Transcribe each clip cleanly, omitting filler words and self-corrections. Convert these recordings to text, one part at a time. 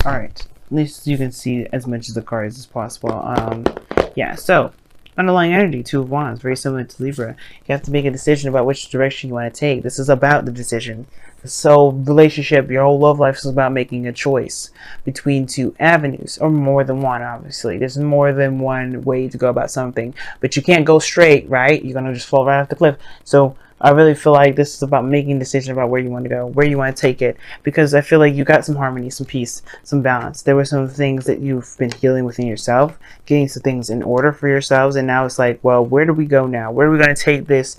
All right. At least you can see as much of the cards as possible. Yeah. So, underlying energy, Two of Wands, very similar to Libra. You have to make a decision about which direction you want to take. This is about the decision. So, relationship, your whole love life is about making a choice between two avenues, or more than one. Obviously, there's more than one way to go about something, but you can't go straight, right? You're gonna just fall right off the cliff. So, I really feel like this is about making a decision about where you want to go, where you want to take it, because I feel like you got some harmony, some peace, some balance. There were some things that you've been healing within yourself, getting some things in order for yourselves, and now it's like, well, where do we go now? Where are we going to take this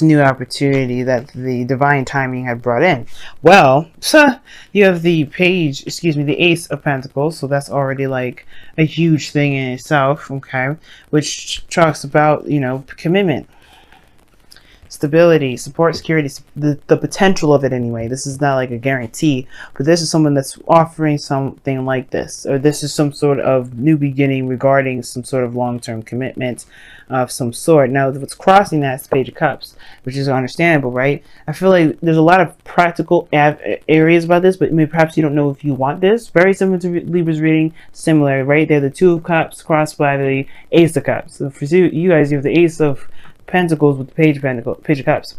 new opportunity that the divine timing had brought in? Well, so you have the the Ace of Pentacles, so that's already like a huge thing in itself, okay, which talks about, commitment, stability, support, security, the potential of it anyway. This is not like a guarantee, but this is someone that's offering something like this, or this is some sort of new beginning regarding some sort of long-term commitment of some sort. Now, what's crossing that is the Page of Cups, which is understandable, right? I feel like there's a lot of practical areas about this, but maybe perhaps you don't know if you want this. Very similar to Libra's reading, similar, right? They're the Two of Cups crossed by the Ace of Cups. So for you guys, you have the Ace of Pentacles with the Page of Cups.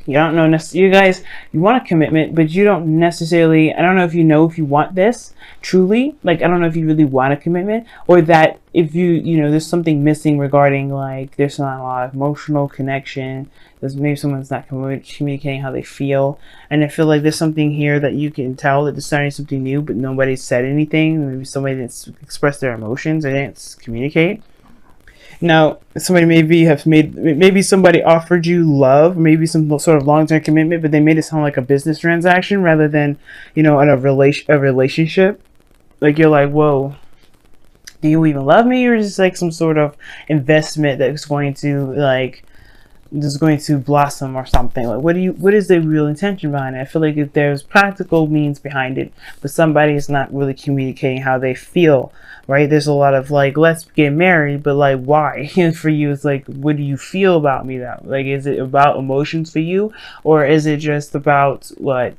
You don't know you guys, you want a commitment, but you don't necessarily, I don't know if you want this truly, like I don't know if you really want a commitment, or that if there's something missing regarding, like there's not a lot of emotional connection, there's maybe someone's not communicating how they feel, and I feel like there's something here that you can tell that they're starting something new, but nobody said anything. Maybe somebody didn't express their emotions, or didn't communicate. Now, maybe somebody offered you love, maybe some sort of long-term commitment, but they made it sound like a business transaction rather than, in a relationship. Like, you're like, whoa, do you even love me? Or is this like some sort of investment that's going to blossom or something? Like, what is the real intention behind it? I feel like if there's practical means behind it, but somebody is not really communicating how they feel, right? There's a lot of like, let's get married, but like, why? For you, it's like, what do you feel about me now? Like, is it about emotions for you, or is it just about what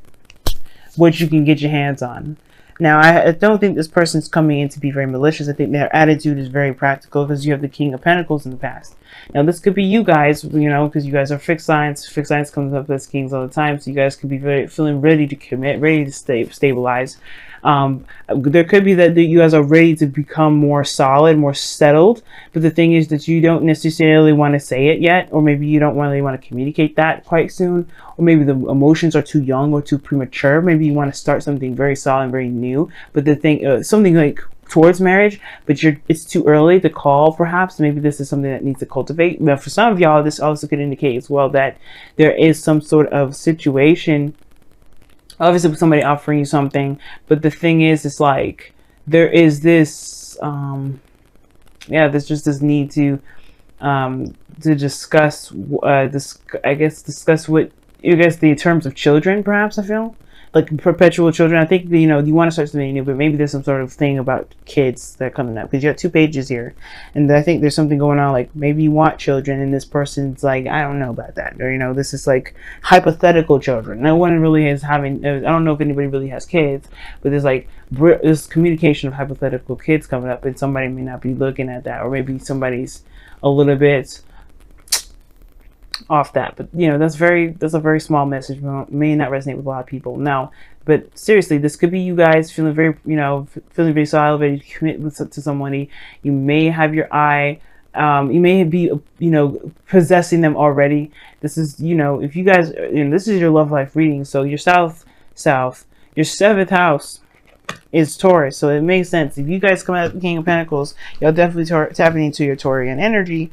you can get your hands on? Now, I don't think this person's coming in to be very malicious. I think their attitude is very practical, because you have the King of Pentacles in the past. Now, this could be you guys, because you guys are fixed signs. Fixed signs comes up as kings all the time, so you guys could be feeling ready to commit, ready to stabilize. There could be that you guys are ready to become more solid, more settled, but the thing is that you don't necessarily want to say it yet, or maybe you don't really want to communicate that quite soon, or maybe the emotions are too young or too premature. Maybe you want to start something very solid and very new, but the thing, something like towards marriage, but it's too early to call. Perhaps maybe this is something that needs to cultivate. But for some of y'all, this also could indicate as well that there is some sort of situation, obviously with somebody offering you something, but the thing is, it's like there is this there's just this need to discuss discuss what the terms of children, perhaps. I feel like perpetual children. I think you want to start something new, but maybe there's some sort of thing about kids that are coming up, because you got 2 pages here, and I think there's something going on, like maybe you want children, and this person's like, I don't know about that, or this is like hypothetical children. No one really is having. I don't know if anybody really has kids, but there's like this communication of hypothetical kids coming up, and somebody may not be looking at that, or maybe somebody's a little bit off that, but that's a very small message, may not resonate with a lot of people now. But seriously, this could be you guys feeling very feeling very solid, ready to commit to somebody. You may have your eye, you may be possessing them already. This is if you guys, this is your love life reading, so your south your 7th house is Taurus, so it makes sense. If you guys come out of the King of Pentacles, you'll definitely tapping into your Taurian energy,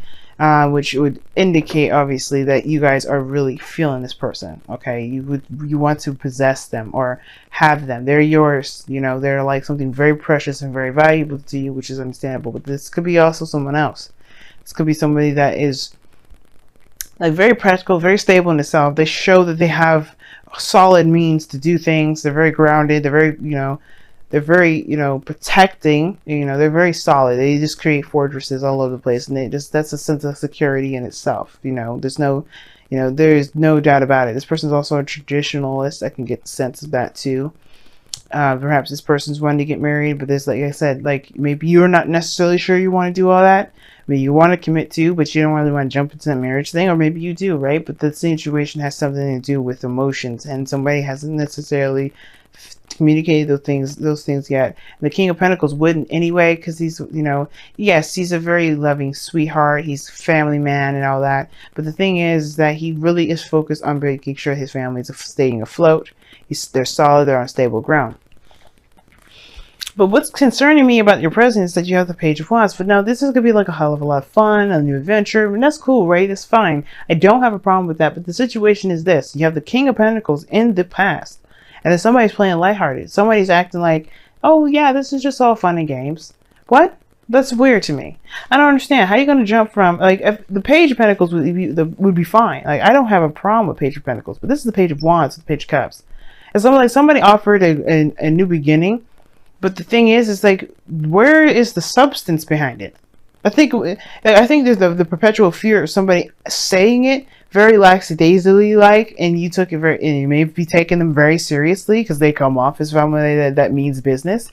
which would indicate obviously that you guys are really feeling this person. Okay, you want to possess them or have them. They're yours. They're like something very precious and very valuable to you, which is understandable. But this could be also someone else. This could be somebody that is like very practical, very stable in itself. They show that they have solid means to do things. They're very grounded. They're very protecting. They're very solid. They just create fortresses all over the place, and that's a sense of security in itself. There's no You know, there's no doubt about it. This person's also a traditionalist. I can get the sense of that too. Perhaps this person's wanting to get married, but there's, like I said, like maybe you're not necessarily sure you want to do all that. Maybe you want to commit to, but you don't really want to jump into that marriage thing, or maybe you do, right? But the situation has something to do with emotions, and somebody hasn't necessarily communicated those things yet. And the King of Pentacles wouldn't anyway, because he's, you know, yes, he's a very loving sweetheart, he's a family man and all that, but the thing is that he really is focused on making sure his family is staying afloat. They're solid, they're on stable ground. But what's concerning me about your present is that you have the Page of Wands. But now this is going to be like a hell of a lot of fun, a new adventure, and that's cool, right? It's fine. I don't have a problem with that. But the situation is this. You have the King of Pentacles in the past. And then somebody's playing lighthearted. Somebody's acting like, oh yeah, this is just all fun and games. What? That's weird to me. I don't understand. How are you going to jump from, like, if the Page of Pentacles would be fine. Like, I don't have a problem with Page of Pentacles. But this is the Page of Wands, the Page of Cups. And somebody offered a new beginning. But the thing is like, where is the substance behind it? I think there's the perpetual fear of somebody saying it very lackadaisically, like, and you took it and you may be taking them very seriously because they come off as somebody that means business.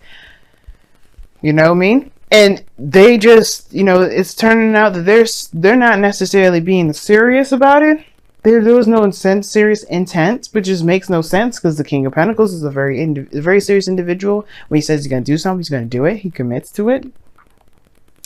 You know what I mean? And they just, you know, it's turning out that they're not necessarily being serious about it. There was no serious intent, which just makes no sense because the King of Pentacles is a very serious individual. When he says he's going to do something, he's going to do it. He commits to it.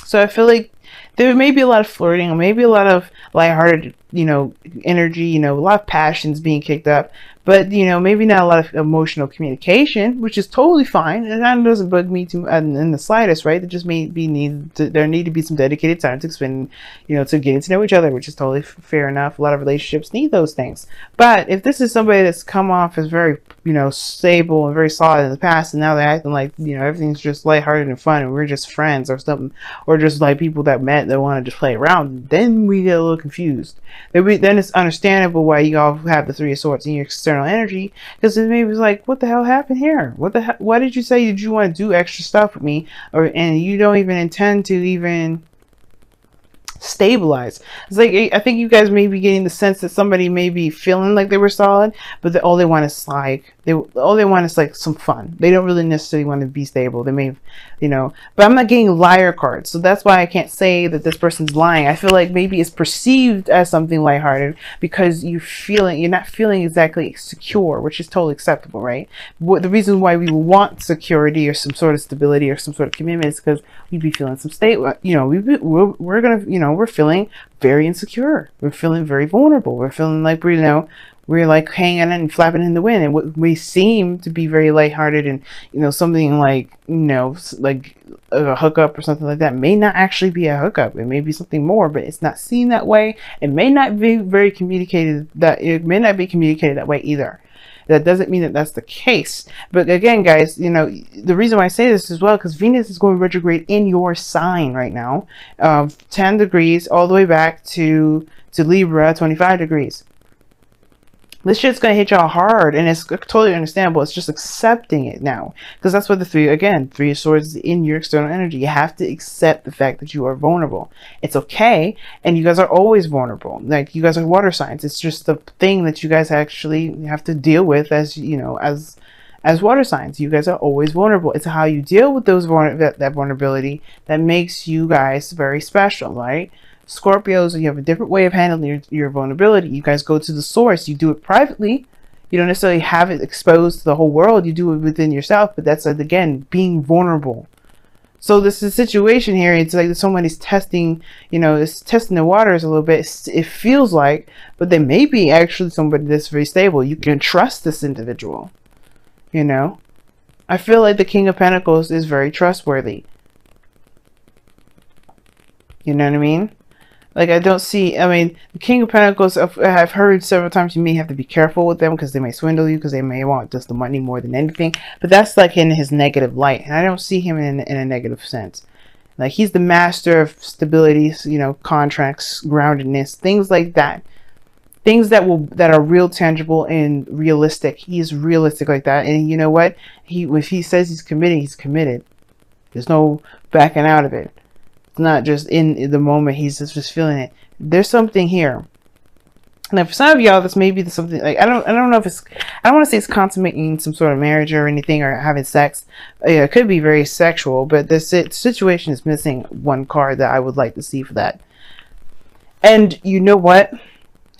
So I feel like there may be a lot of flirting, or maybe a lot of lighthearted, you know, energy, you know, a lot of passions being kicked up, but, you know, maybe not a lot of emotional communication, which is totally fine, and that doesn't bug me too in the slightest, right? There just there need to be some dedicated time to spend, you know, to getting to know each other, which is totally fair enough. A lot of relationships need those things. But if this is somebody that's come off as very, you know, stable and very solid in the past, and now they're acting like, you know, everything's just lighthearted and fun, and we're just friends or something, or just like people that met that want to just play around, then we get a little confused. Then it's understandable why you all have the Three of Swords in your external energy, because it maybe was like, what the hell happened here? Why did you say did you want to do extra stuff with me, and you don't even intend to even stabilize? It's like, I think you guys may be getting the sense that somebody may be feeling like they were solid, but all they want is like like some fun. They don't really necessarily want to be stable. They may, you know, but I'm not getting liar cards, so that's why I can't say that this person's lying. I feel like maybe it's perceived as something lighthearted because you're not feeling exactly secure, which is totally acceptable, right? The reason why we want security or some sort of stability or some sort of commitment is because we'd be feeling some state, you know, we're gonna, you know, we're feeling very insecure. We're feeling very vulnerable. We're feeling like we're like hanging and flapping in the wind, and what we seem to be very lighthearted, and, you know, something like, you know, like a hookup or something like that may not actually be a hookup. It may be something more, but it's not seen that way. It may not be communicated that way either. That doesn't mean that that's the case. But again, guys, you know, the reason why I say this as well, because Venus is going retrograde in your sign right now, 10 degrees all the way back to Libra, 25 degrees. This shit's gonna hit y'all hard, and it's totally understandable. It's just accepting it now, because that's what the Three of Swords is in your external energy. You have to accept the fact that you are vulnerable. It's okay, and you guys are always vulnerable. Like, you guys are water signs. It's just the thing that you guys actually have to deal with, as you know, as water signs. You guys are always vulnerable. It's how you deal with that vulnerability that makes you guys very special, right? Scorpios, you have a different way of handling your vulnerability. You guys go to the source. You do it privately. You don't necessarily have it exposed to the whole world. You do it within yourself, but that's, again, being vulnerable. So this is a situation here. It's like somebody's testing, you know, it's testing the waters a little bit. It feels like, but they may be actually somebody that's very stable. You can trust this individual, you know. I feel like the King of Pentacles is very trustworthy. You know what I mean? Like, I don't see, I mean, the King of Pentacles, I've heard several times you may have to be careful with them because they may swindle you, because they may want just the money more than anything. But that's like in his negative light. And I don't see him in a negative sense. Like, he's the master of stability, you know, contracts, groundedness, things like that. Things that are real, tangible, and realistic. He's realistic like that. And you know what? If he says he's committed, he's committed. There's no backing out of it. It's not just in the moment, he's just feeling it. There's something here. Now, for some of y'all, this may be something like I don't know if it's I don't want to say it's consummating some sort of marriage or anything or having sex. It could be very sexual, but this situation is missing one card that I would like to see for that. And you know what?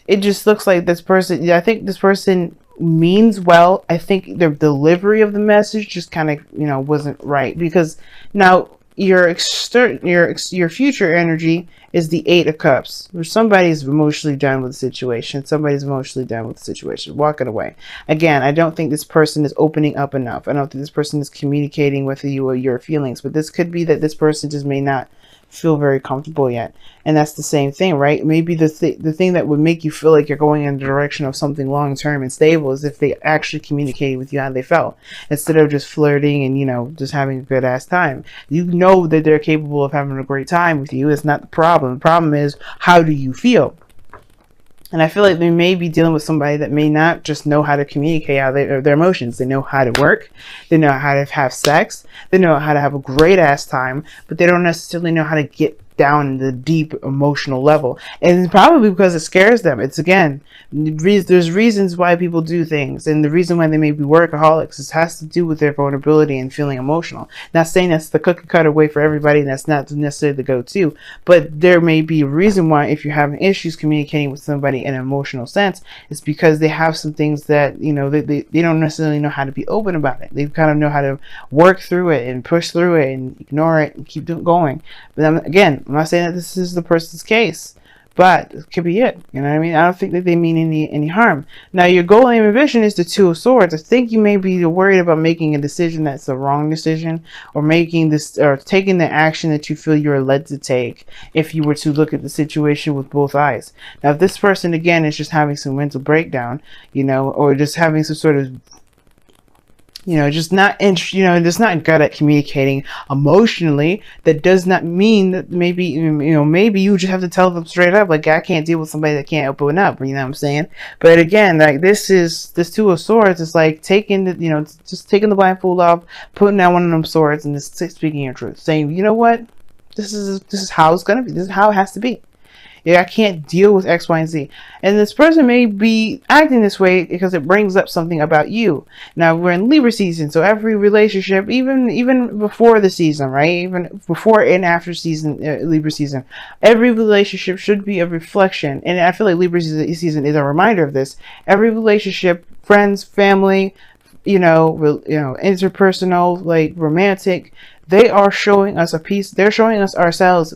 It just looks like this person. I think this person means well. I think the delivery of the message just kind of wasn't right, because now your future energy is the 8 of Cups, where somebody's emotionally done with the situation. Somebody's emotionally done with the situation, walking away. Again, I don't think this person is opening up enough. I don't think this person is communicating with you or your feelings, but this could be that this person just may not feel very comfortable yet. And that's the same thing, right? Maybe the thing that would make you feel like you're going in the direction of something long-term and stable is if they actually communicated with you how they felt, instead of just flirting and just having a good ass time. You know that they're capable of having a great time with you. It's not the problem. The problem is, how do you feel? And I feel like they may be dealing with somebody that may not just know how to communicate how their emotions. They know how to work. They know how to have sex. They know how to have a great ass time, but they don't necessarily know how to get down in the deep emotional level. And it's probably because it scares them. It's, again, there's reasons why people do things, and the reason why they may be workaholics, it has to do with their vulnerability and feeling emotional. Not saying that's the cookie cutter way for everybody, and that's not necessarily the go-to, but there may be a reason why, if you're having issues communicating with somebody in an emotional sense, it's because they have some things that they don't necessarily know how to be open about it. They kind of know how to work through it and push through it and ignore it and keep going. But again, I'm not saying that this is the person's case, but it could be it. You know what I mean? I don't think that they mean any harm. Now, your goal, aim, and vision is the 2 of Swords. I think you may be worried about making a decision that's the wrong decision, or taking the action that you feel you're led to take if you were to look at the situation with both eyes. Now, if this person, again, is just having some mental breakdown, or just having some sort of just not good at communicating emotionally, that does not mean that maybe you just have to tell them straight up, like, I can't deal with somebody that can't open up, you know what I'm saying? But again, like, this 2 of Swords is like taking just taking the blindfold off, putting down one of them swords, and just speaking your truth, saying, you know what, this is how it's gonna be, this is how it has to be. Yeah, I can't deal with X, Y, and Z. And this person may be acting this way because it brings up something about you. Now, we're in Libra season, so every relationship, even before the season, right? Even before and after season, Libra season, every relationship should be a reflection. And I feel like Libra season is a reminder of this. Every relationship, friends, family, interpersonal, like romantic, they are showing us a piece. They're showing us ourselves.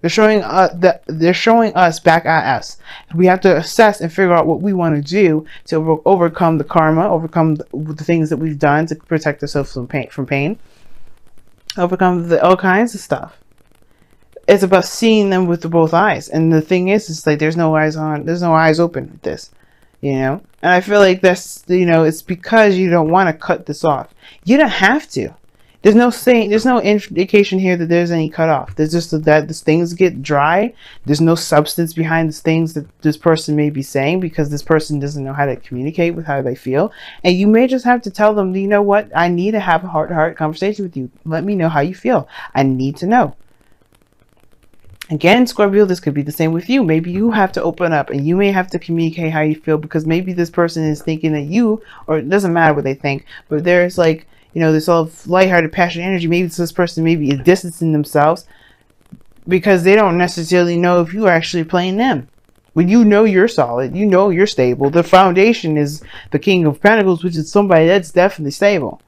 They're showing us back at us. We have to assess and figure out what we want to do to overcome the karma, overcome the things that we've done to protect ourselves from pain, overcome all kinds of stuff. It's about seeing them with both eyes. And the thing is, it's like there's no eyes open with this, And I feel like that's, it's because you don't want to cut this off. You don't have to. There's no indication here that there's any cutoff. There's just that these things get dry. There's no substance behind the things that this person may be saying, because this person doesn't know how to communicate with how they feel. And you may just have to tell them, you know what? I need to have a heart-to-heart conversation with you. Let me know how you feel. I need to know. Again, Scorpio, this could be the same with you. Maybe you have to open up and you may have to communicate how you feel, because maybe this person is thinking that or it doesn't matter what they think, but there's like, this all lighthearted, passionate energy. Maybe this person maybe is distancing themselves because they don't necessarily know if you're actually playing them. When you're solid, you're stable. The foundation is the King of Pentacles, which is somebody that's definitely stable.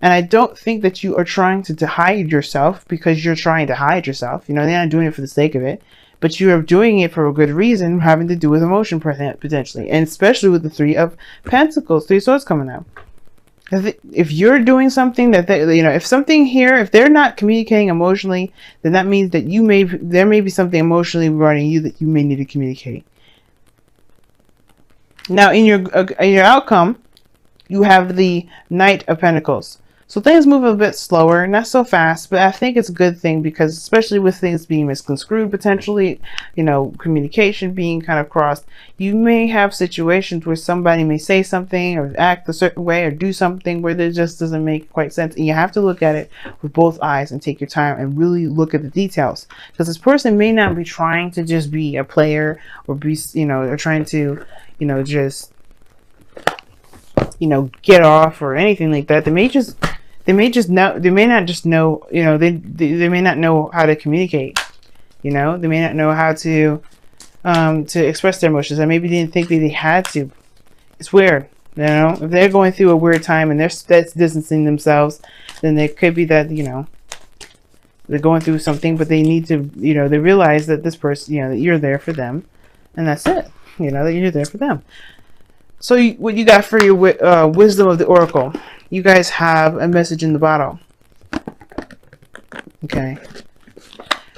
And I don't think that you are trying to hide yourself because you're trying to hide yourself. They're not doing it for the sake of it, but you are doing it for a good reason, having to do with emotion potentially, and especially with the 3 of Pentacles, 3 of Swords coming out. If you're doing something that if they're not communicating emotionally, then that means that there may be something emotionally regarding you that you may need to communicate. Now, in your outcome, you have the Knight of Pentacles. So things move a bit slower, not so fast, but I think it's a good thing because especially with things being misconstrued potentially, you know, communication being kind of crossed, you may have situations where somebody may say something or act a certain way or do something where it just doesn't make quite sense. And you have to look at it with both eyes and take your time and really look at the details, because this person may not be trying to just be a player or be, you know, or trying to, you know, just, you know, get off or anything like that. They may not just know, you know, they may not know how to communicate, you know, they may not know how to express their emotions. I maybe didn't think that they had to. It's weird, you know, if they're going through a weird time and that's distancing themselves, then it could be that, you know, they're going through something, but they need to, you know, they realize that this person, you know, that you're there for them, and that's it, you know, that you're there for them. So what you got for your wisdom of the oracle? You guys have a message in the bottle. Okay.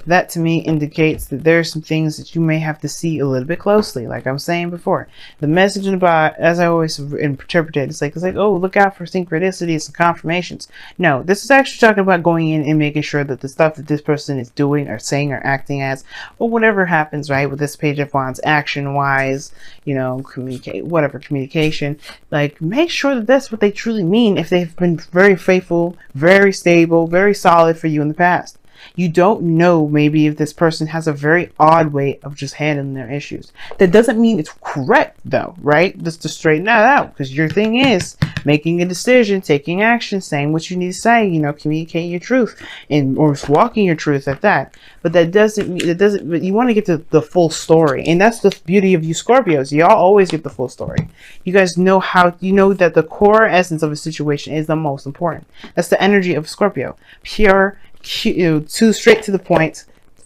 That to me indicates that there are some things that you may have to see a little bit closely. Like I'm saying before, the message in the bottle, as I always interpret it, it's like, oh, look out for synchronicities and confirmations. No, this is actually talking about going in and making sure that the stuff that this person is doing or saying or acting as, or whatever happens, right, with this Page of Wands, action-wise, you know, communication, like make sure that that's what they truly mean if they've been very faithful, very stable, very solid for you in the past. You don't know maybe if this person has a very odd way of just handling their issues. That doesn't mean it's correct though, right? Just to straighten that out, because your thing is making a decision, taking action, saying what you need to say, you know, communicating your truth or walking your truth at that. But but you want to get to the full story. And that's the beauty of you Scorpios. Y'all always get the full story. You guys know you know that the core essence of a situation is the most important. That's the energy of Scorpio. Pure, too straight to the point,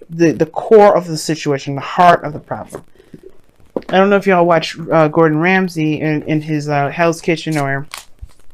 the core of the situation, the heart of the problem. I don't know if y'all watch Gordon Ramsay in his Hell's Kitchen, or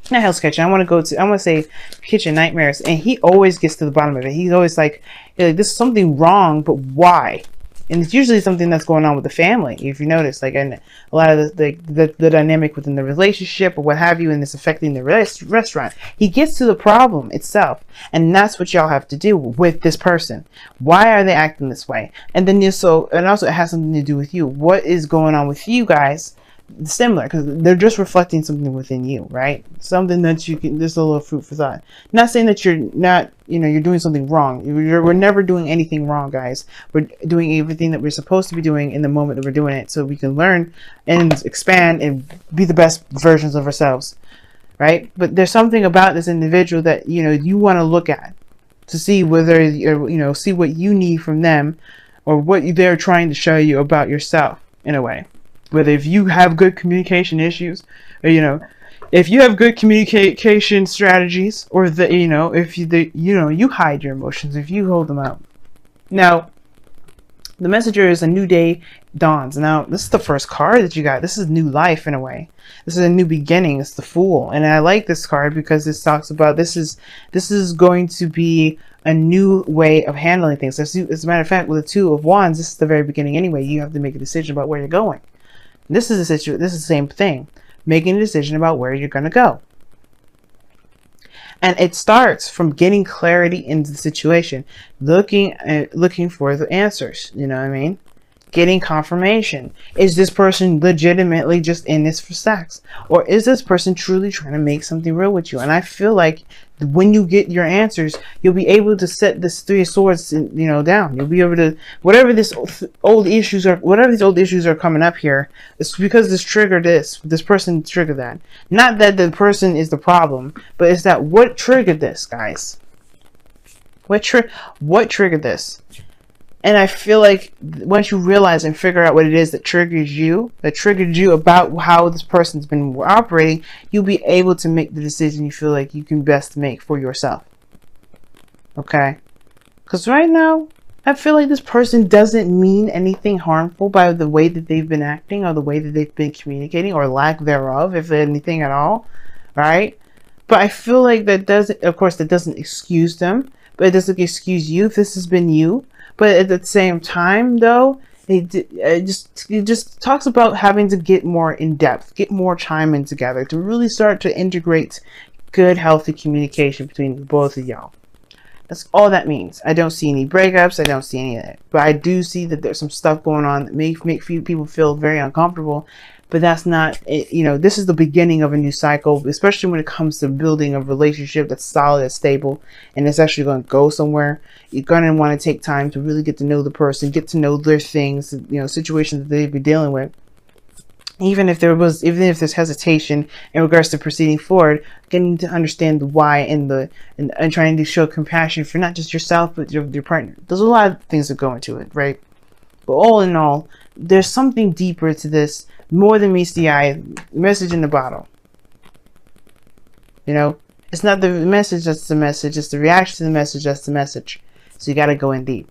not Hell's Kitchen. I want to say Kitchen Nightmares, and he always gets to the bottom of it. He's always like, this is something wrong, but why? And it's usually something that's going on with the family, if you notice, like, and a lot of the dynamic within the relationship or what have you, and it's affecting the restaurant. He gets to the problem itself, and that's what y'all have to do with this person. Why are they acting this way? And then also it has something to do with you. What is going on with you guys? Similar, because they're just reflecting something within you, right? Something that you can, there's a little food for thought. Not saying that you're not, you know, you're doing something wrong. We're never doing anything wrong, guys. We're doing everything that we're supposed to be doing in the moment that we're doing it, so we can learn and expand and be the best versions of ourselves, right? But there's something about this individual that, you know, you want to look at to see whether you're, you know, see what you need from them or what they're trying to show you about yourself in a way. Whether if you have good communication issues, or, you know, if you have good communication strategies, or the, you know, if you hide your emotions, if you hold them out. Now, the messenger is a new day dawns. Now, this is the first card that you got. This is new life in a way. This is a new beginning. It's the Fool, and I like this card because this talks about this is going to be a new way of handling things. As a matter of fact, with the Two of Wands, this is the very beginning anyway. You have to make a decision about where you're going. This is the same thing, making a decision about where you're going to go. And it starts from getting clarity into the situation, looking for the answers, you know what I mean? Getting confirmation. Is this person legitimately just in this for sex? Or is this person truly trying to make something real with you? And I feel like when you get your answers, you'll be able to set this Three of Swords, you know, down. You'll be able to, whatever these old issues are coming up here, it's because this person triggered that. Not that the person is the problem, but it's that what triggered this, guys? What triggered this? And I feel like once you realize and figure out what it is that triggered you about how this person's been operating, you'll be able to make the decision you feel like you can best make for yourself. Okay? Because right now, I feel like this person doesn't mean anything harmful by the way that they've been acting or the way that they've been communicating, or lack thereof, if anything at all. Right? But I feel like that doesn't excuse them, but it doesn't excuse you if this has been you. But at the same time, though, it just talks about having to get more in depth, get more time in together to really start to integrate good, healthy communication between both of y'all. That's all that means. I don't see any breakups. I don't see any of that. But I do see that there's some stuff going on that make few people feel very uncomfortable. But that's not, you know, this is the beginning of a new cycle, especially when it comes to building a relationship that's solid, that's stable, and it's actually going to go somewhere. You're going to want to take time to really get to know the person, get to know their things, you know, situations that they've been dealing with. Even if there's hesitation in regards to proceeding forward, getting to understand the why and trying to show compassion for not just yourself but your partner. There's a lot of things that go into it, right? But all in all, there's something deeper to this, more than meets the eye. Message in the bottle. You know, it's not the message that's the message; it's the reaction to the message that's the message. So you got to go in deep.